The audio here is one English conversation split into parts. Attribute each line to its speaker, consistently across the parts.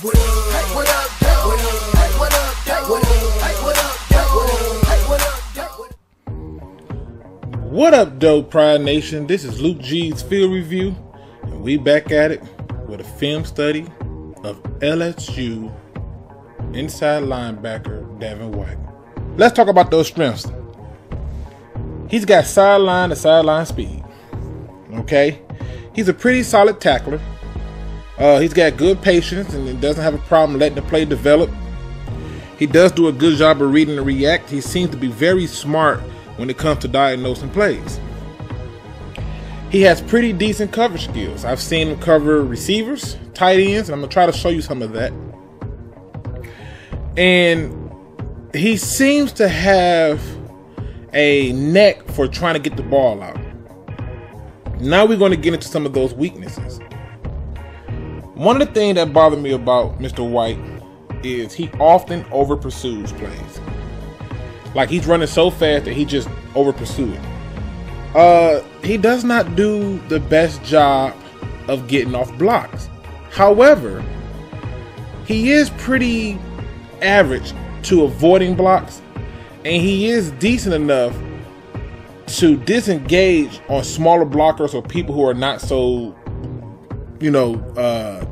Speaker 1: What up? Hey, what up, Dell? What up? Hey, what up, Dell? What up? Hey, what up, Dell? What up? Hey, what up, Dell?
Speaker 2: What up, Dope Pride Nation? This is Luke G's Field Review, and we back at it with a film study of LSU inside linebacker Devin White. Let's talk about those strengths. He's got sideline to sideline speed. Okay, he's a pretty solid tackler. He's got good patience and doesn't have a problem letting the play develop. He does do a good job of reading and react. He seems to be very smart when it comes to diagnosing plays. He has pretty decent coverage skills. I've seen him cover receivers, tight ends, and I'm going to try to show you some of that. And he seems to have a neck for trying to get the ball out. Now we're going to get into some of those weaknesses. One of the things that bothered me about Mr. White is he often over pursues plays. Like he's running so fast that he just over pursues it. He does not do the best job of getting off blocks. However, he is pretty average to avoiding blocks, and he is decent enough to disengage on smaller blockers or people who are not so,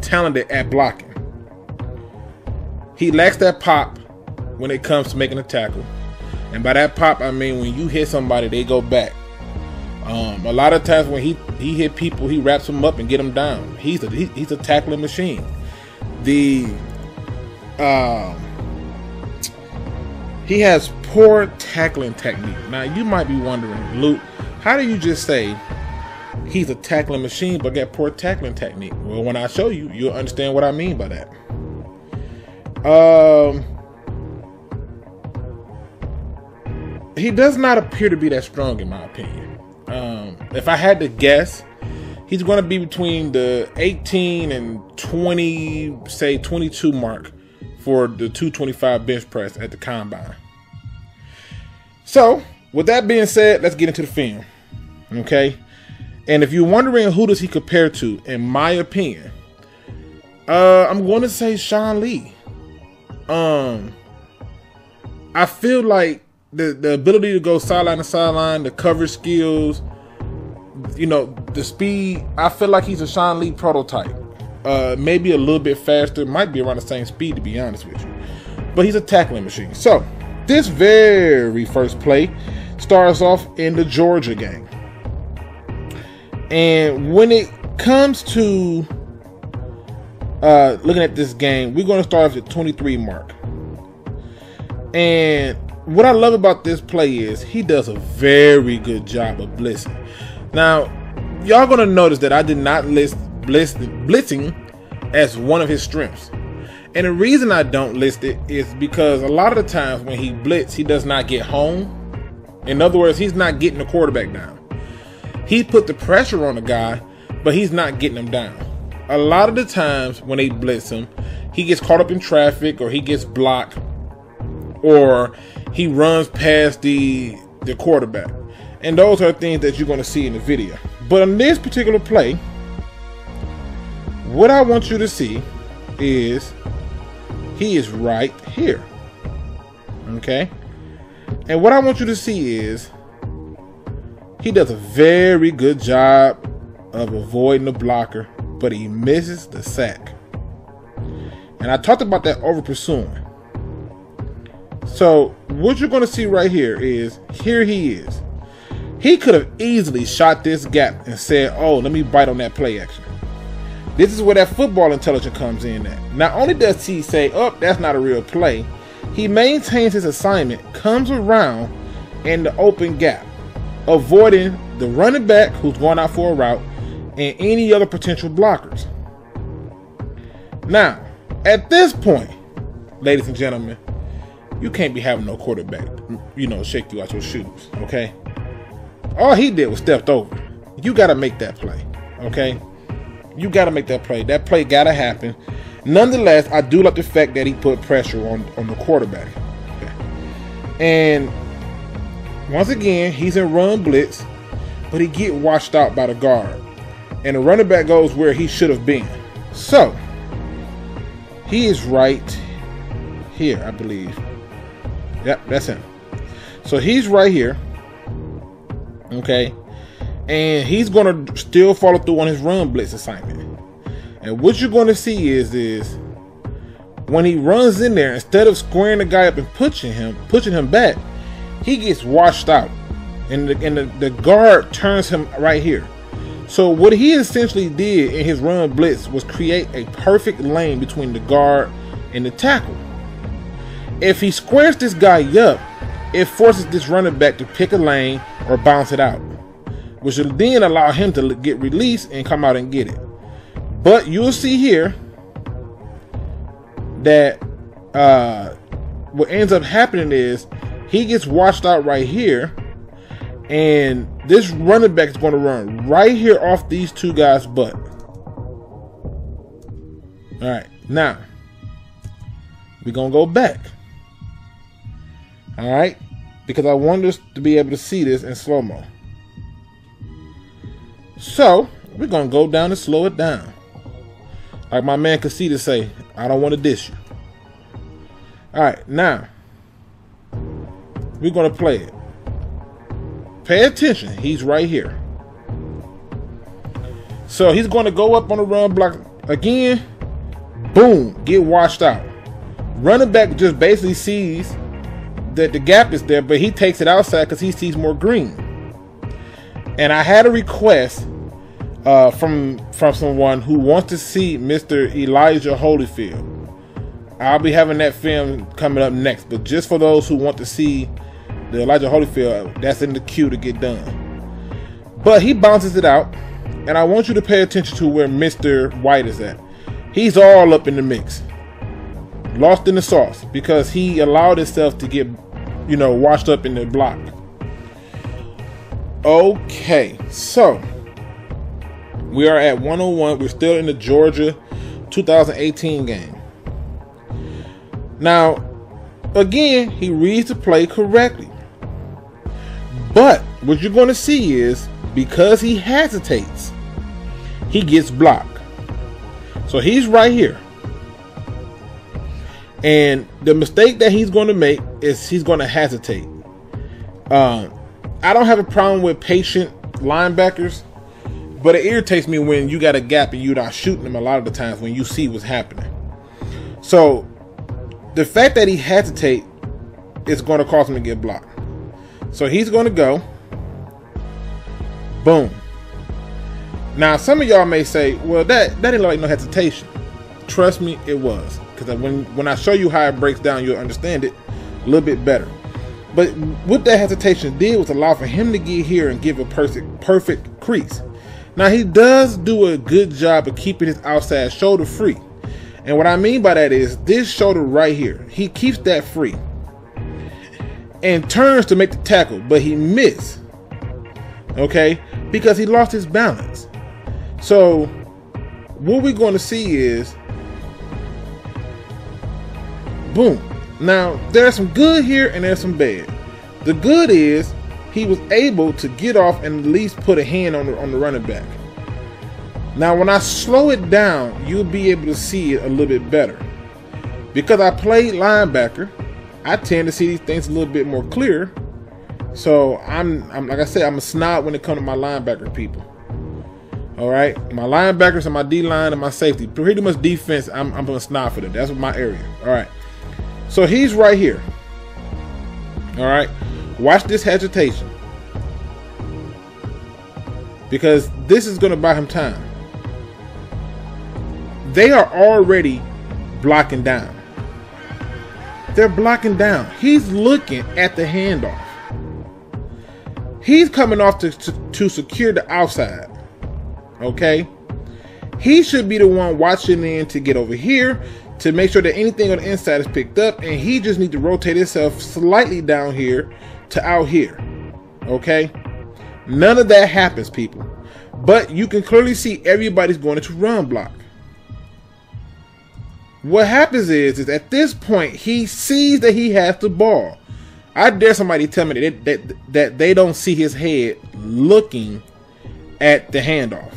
Speaker 2: talented at blocking. He lacks that pop when it comes to making a tackle. And by that pop, I mean when you hit somebody, they go back. A lot of times when he hit people, he wraps them up and get them down. He's a tackling machine. He has poor tackling technique. Now you might be wondering, Luke, how do you just say he's a tackling machine but got poor tackling technique? Well, when I show you, you'll understand what I mean by that. He does not appear to be that strong, in my opinion. If I had to guess, he's going to be between the 18 and 20, say 22 mark for the 225 bench press at the combine. So, with that being said, let's get into the film. Okay? And if you're wondering who does he compare to, in my opinion, I'm going to say Sean Lee. I feel like the ability to go sideline to sideline, the coverage skills, the speed, I feel like he's a Sean Lee prototype. Maybe a little bit faster, might be around the same speed, to be honest with you. But he's a tackling machine. So, this very first play starts off in the Georgia game. And when it comes to looking at this game, we're going to start off at the 23 mark. And what I love about this play is he does a very good job of blitzing. Now, y'all going to notice that I did not list blitzing as one of his strengths. And the reason I don't list it is because a lot of the times when he blitz, he does not get home. In other words, he's not getting the quarterback down. He put the pressure on the guy, but he's not getting him down. A lot of the times when they blitz him, he gets caught up in traffic, or he gets blocked, or he runs past the quarterback. And those are things that you're going to see in the video. But on this particular play, what I want you to see is he is right here. Okay? And what I want you to see is he does a very good job of avoiding the blocker, but he misses the sack. And I talked about that over pursuing. So what you're going to see right here is, here he is. He could have easily shot this gap and said, oh, let me bite on that play action. This is where that football intelligence comes in at. Not only does he say, oh, that's not a real play, he maintains his assignment, comes around in the open gap, avoiding the running back who's going out for a route and any other potential blockers. Now, at this point, ladies and gentlemen, you can't be having no quarterback, shake you out your shoes, okay? All he did was stepped over. You got to make that play, okay? You got to make that play. That play got to happen. Nonetheless, I do like the fact that he put pressure on the quarterback. Okay. And once again, he's in run blitz, but he get washed out by the guard. And the running back goes where he should have been. So, He is right here, I believe. Yep, that's him. So he's right here. Okay. And he's going to still follow through on his run blitz assignment. And what you're going to see is when he runs in there, instead of squaring the guy up and pushing him back, he gets washed out. And the guard turns him right here. So what he essentially did in his run blitz was create a perfect lane between the guard and the tackle. If he squares this guy up, it forces this running back to pick a lane or bounce it out, which will then allow him to get released and come out and get it. But you'll see here that what ends up happening is he gets washed out right here, and this running back is going to run right here off these two guys' butt. All right, now we're going to go back. All right, because I want us to be able to see this in slow-mo. So we're going to go down and slow it down. Like my man Casita say, I don't want to diss you. All right, now we're going to play it. Pay attention. He's right here. So he's going to go up on the run block again. Boom, get washed out. Running back just basically sees that the gap is there, but he takes it outside because he sees more green. And I had a request from someone who wants to see Mr. Elijah Holyfield. I'll be having that film coming up next, but just for those who want to see the Elijah Holyfield, that's in the queue to get done. But he bounces it out, and I want you to pay attention to where Mr. White is at. He's all up in the mix, lost in the sauce, because he allowed himself to get, washed up in the block. Okay, so we are at 101. We're still in the Georgia 2018 game. Now, again, he reads the play correctly. But what you're going to see is, because he hesitates, he gets blocked. So he's right here. And the mistake that he's going to make is he's going to hesitate. I don't have a problem with patient linebackers, but it irritates me when you got a gap and you're not shooting them a lot of the times when you see what's happening. So the fact that he hesitates is going to cause him to get blocked. So he's going to go. Boom. Now, some of y'all may say, well, that didn't look like no hesitation. Trust me, it was. Because when I show you how it breaks down, you'll understand it a little bit better. But what that hesitation did was allow for him to get here and give a perfect crease. Now, he does do a good job of keeping his outside shoulder free. And what I mean by that is this shoulder right here. He keeps that free and turns to make the tackle, but he missed. Okay? Because he lost his balance. So what we're going to see is, boom. Now, there's some good here and there's some bad. The good is he was able to get off and at least put a hand on the running back. Now, when I slow it down, you'll be able to see it a little bit better. Because I played linebacker, I tend to see these things a little bit more clear. So I'm like I said, I'm a snob when it comes to my linebacker people. All right, my linebackers and my D-line and my safety, pretty much defense. I'm a snob for that. That's my area. All right. So he's right here. All right. Watch this hesitation, because this is going to buy him time. They are already blocking down. They're blocking down. He's looking at the handoff. He's coming off to secure the outside. Okay? He should be the one watching in to get over here to make sure that anything on the inside is picked up, and he just needs to rotate himself slightly down here to out here. Okay? None of that happens, people. But you can clearly see everybody's going into run block. What happens is at this point, he sees that he has the ball. I dare somebody tell me that they don't see his head looking at the handoff.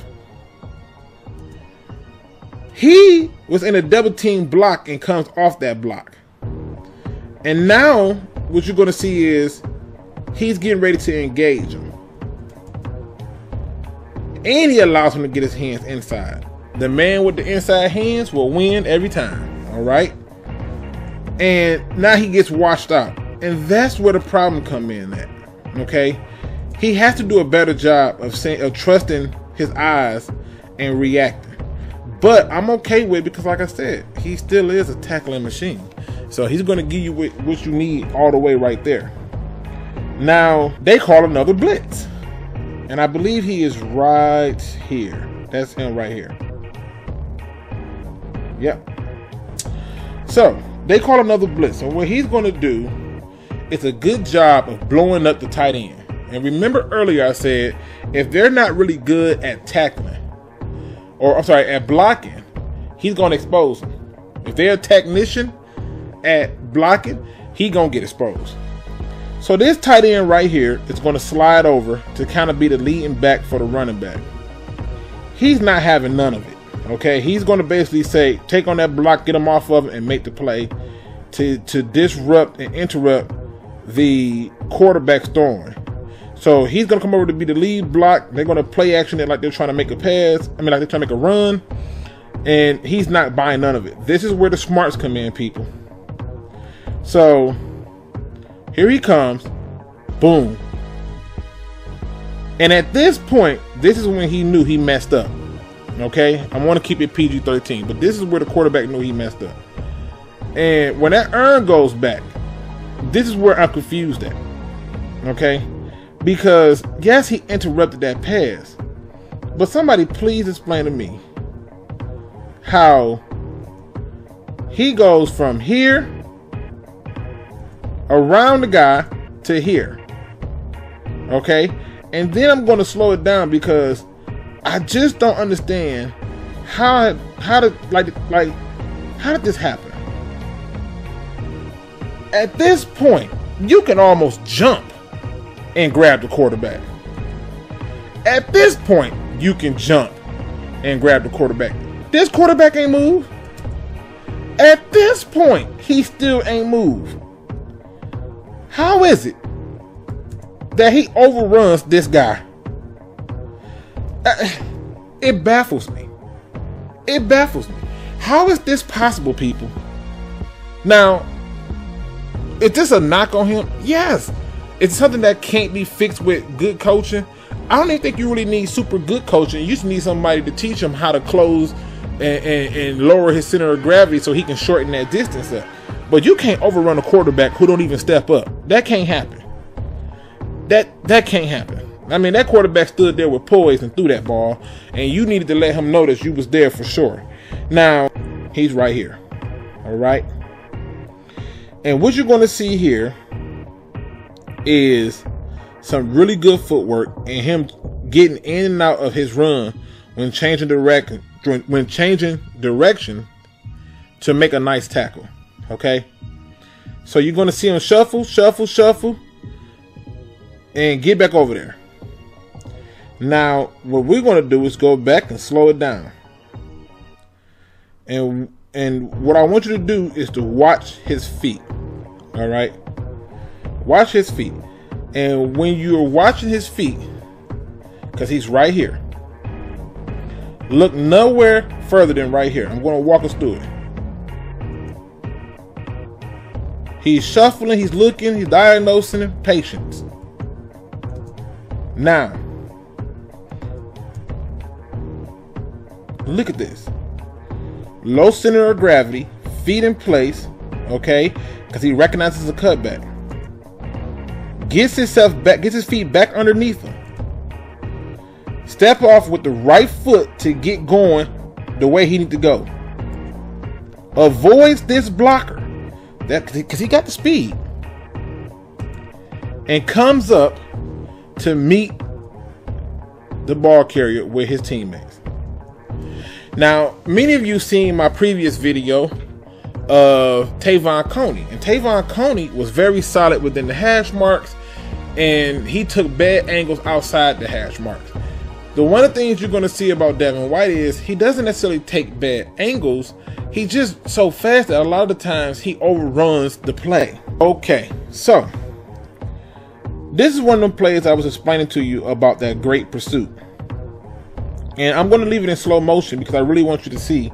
Speaker 2: He was in a double team block and comes off that block. And now what you're going to see is he's getting ready to engage him. And he allows him to get his hands inside. The man with the inside hands will win every time. All right. And now he gets washed out. And that's where the problem comes in at. Okay. He has to do a better job of trusting his eyes and reacting. But I'm okay with it because, like I said, he still is a tackling machine. So he's going to give you what you need all the way right there. Now, they call another blitz. And I believe he is right here. That's him right here. Yep. So, they call another blitz. And what he's going to do is a good job of blowing up the tight end. And remember earlier I said, if they're not really good at tackling, or I'm sorry, at blocking, he's going to expose them. If they're a technician at blocking, he's going to get exposed. So this tight end right here is going to slide over to kind of be the leading back for the running back. He's not having none of it. Okay, he's going to basically say, take on that block, get him off of it, and make the play to disrupt and interrupt the quarterback's throwing. So he's going to come over to be the lead block. They're going to play action it like they're trying to make a pass. I mean, like they're trying to make a run. And he's not buying none of it. This is where the smarts come in, people. So here he comes. Boom. And at this point, this is when he knew he messed up. Okay? I want to keep it PG-13. But this is where the quarterback knew he messed up. And when that urn goes back, this is where I'm confused at. Okay? Because, yes, he interrupted that pass. But somebody please explain to me how he goes from here, around the guy, to here. Okay? And then I'm going to slow it down because I just don't understand how did this happen? At this point, you can almost jump and grab the quarterback. At this point, you can jump and grab the quarterback. This quarterback ain't moved. At this point, he still ain't moved. How is it that he overruns this guy? It baffles me. It baffles me. How is this possible, people? Now, is this a knock on him? Yes. It's something that can't be fixed with good coaching. I don't even think you really need super good coaching. You just need somebody to teach him how to close and lower his center of gravity so he can shorten that distance up. But you can't overrun a quarterback who don't even step up. That can't happen. That can't happen. I mean, that quarterback stood there with poise and threw that ball, and you needed to let him know that you was there for sure. Now, he's right here. All right? And what you're going to see here is some really good footwork and him getting in and out of his run when changing direction to make a nice tackle. Okay? So you're going to see him shuffle, and get back over there. Now, what we're going to do is go back and slow it down. And what I want you to do is to watch his feet. All right? Watch his feet. And when you're watching his feet, because he's right here, look nowhere further than right here. I'm going to walk us through it. He's shuffling, he's looking, he's diagnosing, patience. Now, look at this. Low center of gravity, feet in place, okay? Because he recognizes a cutback. Gets himself back, gets his feet back underneath him. Step off with the right foot to get going the way he needs to go. Avoids this blocker, because he got the speed. And comes up to meet the ball carrier with his teammates. Now, many of you seen my previous video of Tavon Coney. And Tavon Coney was very solid within the hash marks, and he took bad angles outside the hash marks. The one of the things you're going to see about Devin White is he doesn't necessarily take bad angles. He's just so fast that a lot of the times he overruns the play. Okay, so this is one of them plays I was explaining to you about that great pursuit. And I'm going to leave it in slow motion because I really want you to see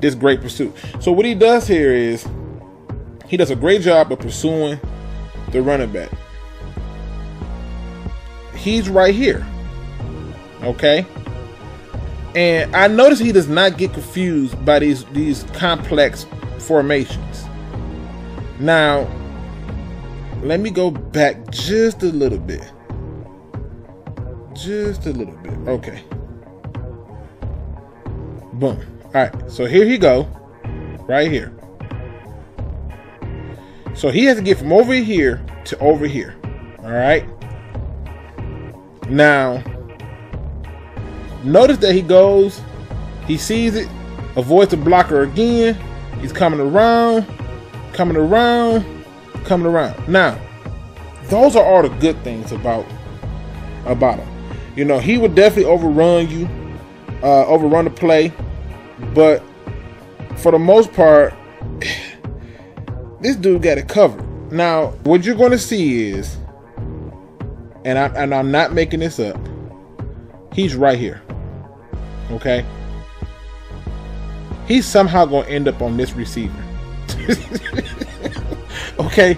Speaker 2: this great pursuit. So what he does here is he does a great job of pursuing the running back. He's right here. Okay, and I notice he does not get confused by these complex formations. Now, let me go back just a little bit. Just a little bit. Okay. Boom. All right. So here he go, right here. So he has to get from over here to over here. All right. Now, notice that he sees it, avoids the blocker again. He's coming around, coming around, coming around. Now, those are all the good things about him. You know, he would definitely overrun you, overrun the play, but for the most part, this dude got it covered. Now, what you're going to see is, and I'm not making this up, he's right here. Okay, he's somehow gonna end up on this receiver. Okay,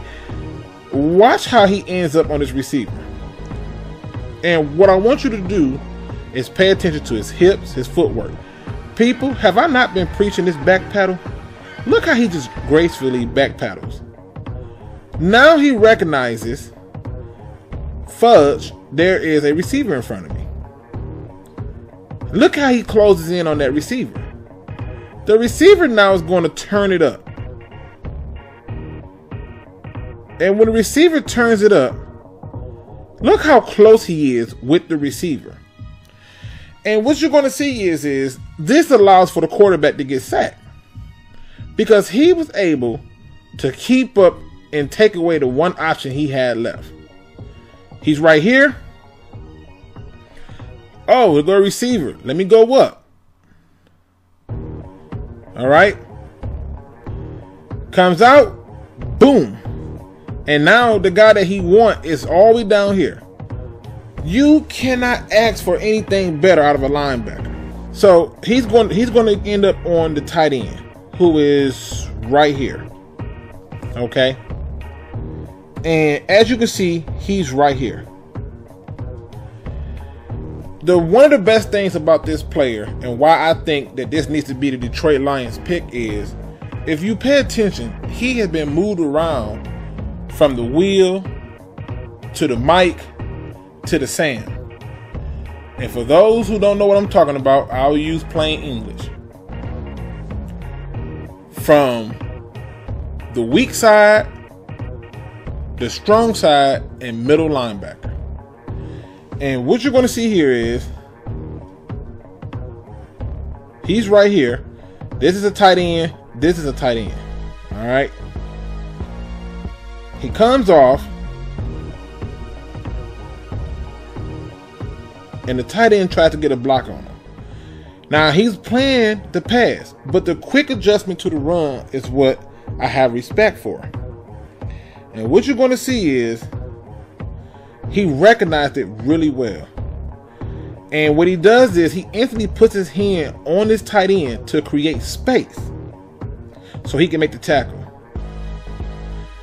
Speaker 2: watch how he ends up on this receiver. And what I want you to do is pay attention to his hips, his footwork. People, have I not been preaching this back pedal? Look how he just gracefully back pedals. Now he recognizes, fudge, there is a receiver in front of me. Look how he closes in on that receiver. The receiver now is going to turn it up. And when the receiver turns it up, look how close he is with the receiver. And what you're going to see is this allows for the quarterback to get sacked. Because he was able to keep up and take away the one option he had left. He's right here. Oh, we'll go receiver. Let me go up. All right. Comes out. Boom. And now the guy that he wants is all the way down here. You cannot ask for anything better out of a linebacker. So he's going to end up on the tight end, who is right here. Okay. And as you can see, he's right here. One of the best things about this player, and why I think that this needs to be the Detroit Lions pick, is if you pay attention, he has been moved around from the wheel to the mic to the sand. And for those who don't know what I'm talking about, I'll use plain English. From the weak side, the strong side, and middle linebacker. And what you're going to see here is he's right here. This is a tight end. This is a tight end. All right. He comes off. And the tight end tries to get a block on him. Now he's playing the pass, but the quick adjustment to the run is what I have respect for. And what you're going to see is he recognized it really well. And what he does is he instantly puts his hand on this tight end to create space so he can make the tackle.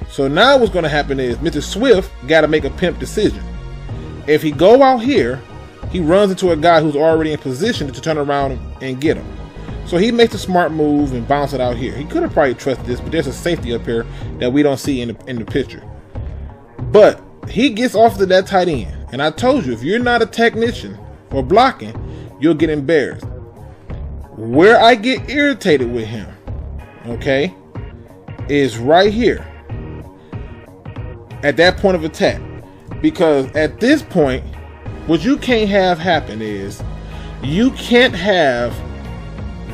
Speaker 2: So now what's going to happen is Mr. Swift got to make a pimp decision. If he go out here, he runs into a guy who's already in position to turn around and get him. So he makes a smart move and bounce it out here. He could have probably trusted this, but there's a safety up here that we don't see in the picture. But he gets off to that tight end. And I told you, if you're not a technician or blocking, you'll get embarrassed. Where I get irritated with him, okay, is right here. At that point of attack. Because at this point, what you can't have happen is you can't have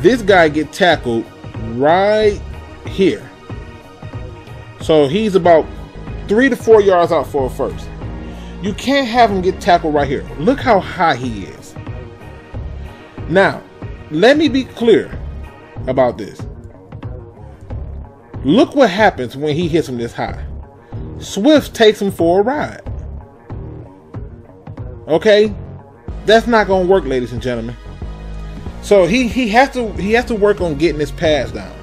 Speaker 2: this guy get tackled right here. So he's about 3 to 4 yards out for a first. You can't have him get tackled right here. Look how high he is. Now, let me be clear about this. Look what happens when he hits him this high. Swift takes him for a ride. Okay? That's not going to work, ladies and gentlemen. So he has to work on getting his pass down.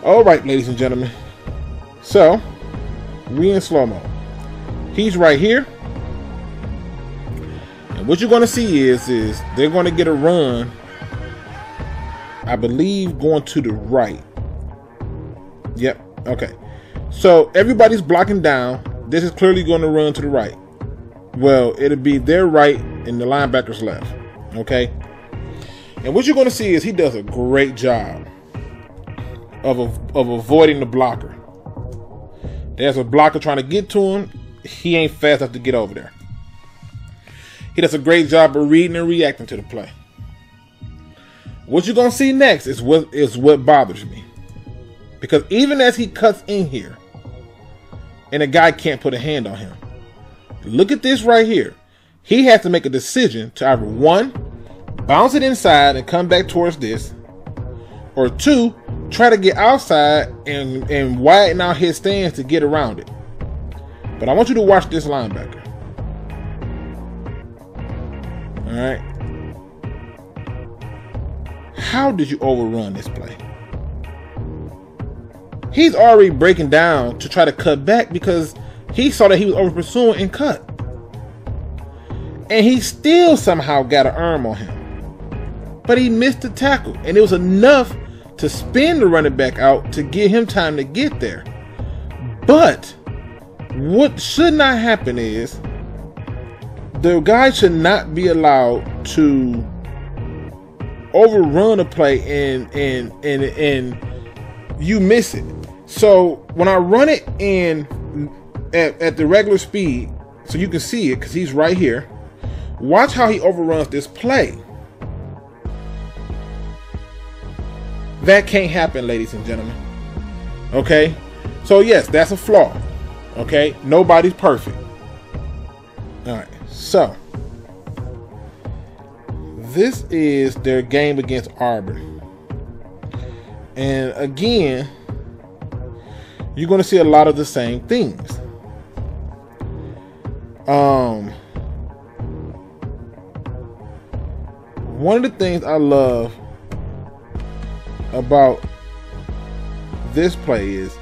Speaker 2: All right, ladies and gentlemen. So, we in slow-mo. He's right here. And what you're going to see is they're going to get a run, I believe, going to the right. Yep. Okay. So, everybody's blocking down. This is clearly going to run to the right. Well, it'll be their right and the linebacker's left. Okay. And what you're going to see is he does a great job of avoiding the blocker. There's a blocker trying to get to him. He ain't fast enough to get over there. He does a great job of reading and reacting to the play. What you're going to see next is what bothers me. Because even as he cuts in here, and a guy can't put a hand on him, look at this right here. He has to make a decision to either, one, bounce it inside and come back towards this, or two, try to get outside and widen out his stance to get around it. But I want you to watch this linebacker. All right. How did you overrun this play? He's already breaking down to try to cut back because he saw that he was over pursuing and cut. And he still somehow got an arm on him. But he missed the tackle. And it was enough to spin the running back out to give him time to get there. But what should not happen is the guy should not be allowed to overrun a play and you miss it. So when I run it in at the regular speed, so you can see it because he's right here, watch how he overruns this play. That can't happen, ladies and gentlemen. Okay? So yes, that's a flaw. Okay? Nobody's perfect. Alright, so this is their game against Auburn. And again, you're going to see a lot of the same things. One of the things I love about this play is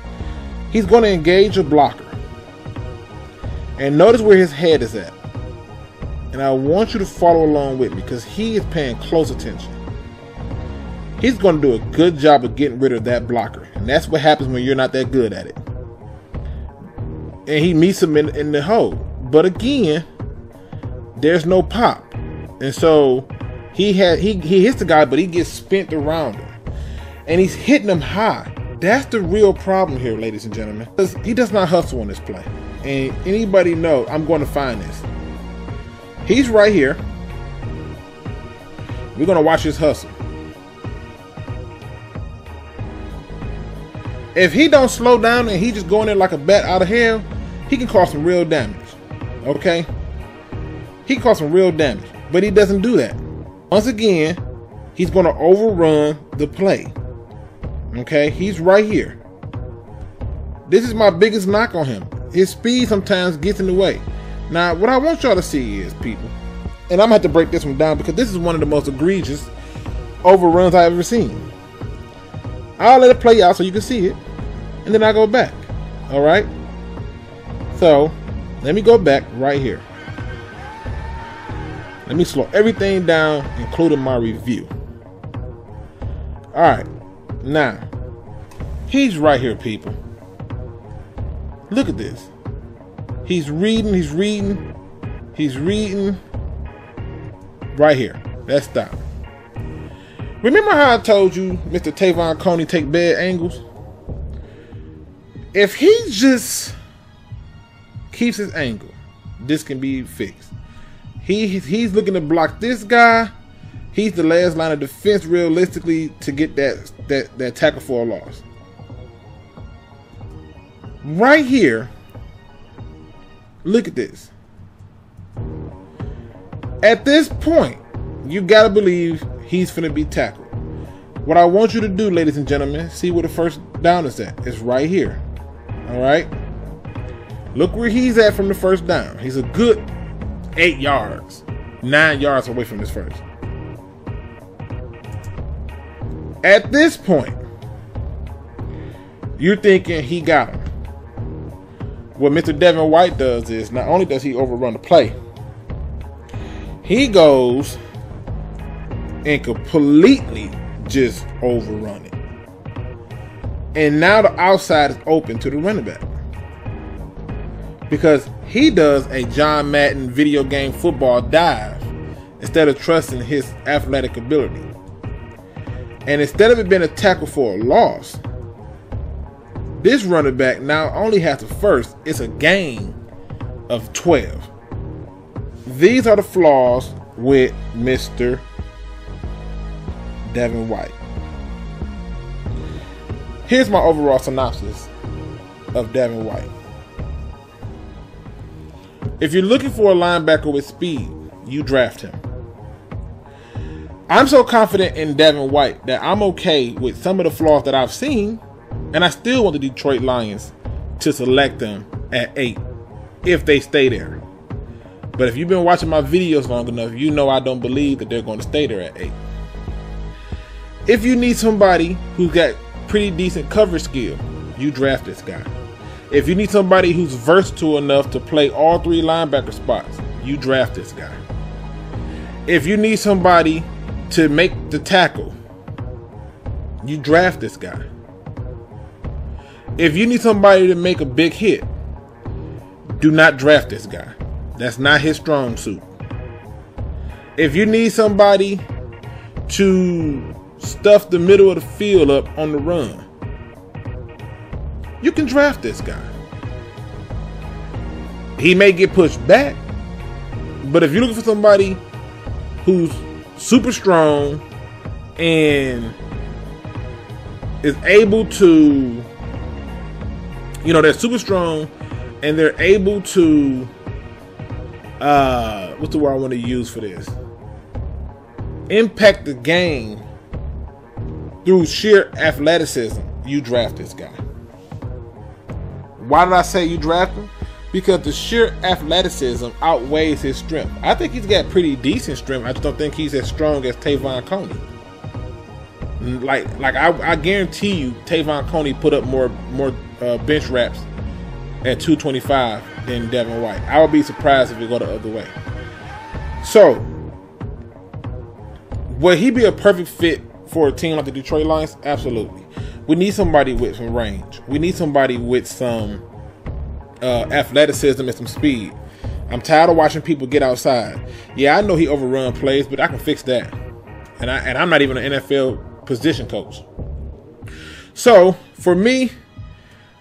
Speaker 2: he's going to engage a blocker. And notice where his head is at. And I want you to follow along with me because he is paying close attention. He's going to do a good job of getting rid of that blocker. And that's what happens when you're not that good at it. And he meets him in the hole. But again, there's no pop. And so he hits the guy, but he gets spent around him. And he's hitting him high. That's the real problem here, ladies and gentlemen. Because he does not hustle on this play. And anybody know, I'm going to find this. He's right here. We're going to watch his hustle. If he don't slow down and he just going there like a bat out of hell, he can cause some real damage. Okay? He can cause some real damage. But he doesn't do that. Once again, he's going to overrun the play. Okay? He's right here. This is my biggest knock on him. His speed sometimes gets in the way. Now, what I want y'all to see is, people, and I'm going to have to break this one down because this is one of the most egregious overruns I've ever seen. I'll let it play out so you can see it, and then I go back. All right? So, let me go back right here. Let me slow everything down, including my review. All right. Now, he's right here, people. Look at this. He's reading. Right here. Let's stop. Remember how I told you Mr. Tavon Coney take bad angles? If he just keeps his angle, this can be fixed. He's looking to block this guy. He's the last line of defense realistically to get that tackle for a loss. Right here, look at this. At this point, you gotta believe he's finna be tackled. What I want you to do, ladies and gentlemen, see where the first down is at. It's right here. All right. Look where he's at from the first down. He's a good 8 yards, 9 yards away from his first. At this point, you're thinking he got him. What Mr. Devin White does is, not only does he overrun the play, he goes and completely just overrun it. And now the outside is open to the running back. Because he does a John Madden video game football dive instead of trusting his athletic ability. And instead of it being a tackle for a loss, this running back now only has a first. It's a gain of 12. These are the flaws with Mr. Devin White. Here's my overall synopsis of Devin White. If you're looking for a linebacker with speed, you draft him. I'm so confident in Devin White that I'm okay with some of the flaws that I've seen, and I still want the Detroit Lions to select them at 8 if they stay there. But if you've been watching my videos long enough, you know I don't believe that they're going to stay there at 8. If you need somebody who's got pretty decent coverage skill, you draft this guy. If you need somebody who's versatile enough to play all 3 linebacker spots, you draft this guy. If you need somebody to make the tackle, you draft this guy. If you need somebody to make a big hit, do not draft this guy. That's not his strong suit. If you need somebody to stuff the middle of the field up on the run, you can draft this guy. He may get pushed back, but if you're looking for somebody who's super strong and is able to, they're super strong and they're able to, what's the word I want to use for this? Impact the game through sheer athleticism, you draft this guy. Why did I say you draft him? Because the sheer athleticism outweighs his strength. I think he's got pretty decent strength. I just don't think he's as strong as Tavon Coney. I guarantee you, Tavon Coney put up more bench reps at 225 than Devin White. I would be surprised if it go the other way. So, would he be a perfect fit for a team like the Detroit Lions? Absolutely. We need somebody with some range. We need somebody with some athleticism and some speed. I'm tired of watching people get outside. Yeah, I know he overrun plays, but I can fix that. And I'm not even an NFL position coach. So for me,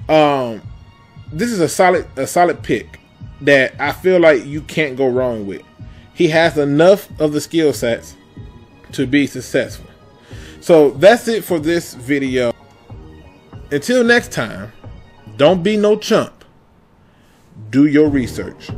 Speaker 2: this is a solid pick that I feel like you can't go wrong with. He has enough of the skill sets to be successful. So that's it for this video. Until next time, don't be no chump. Do your research.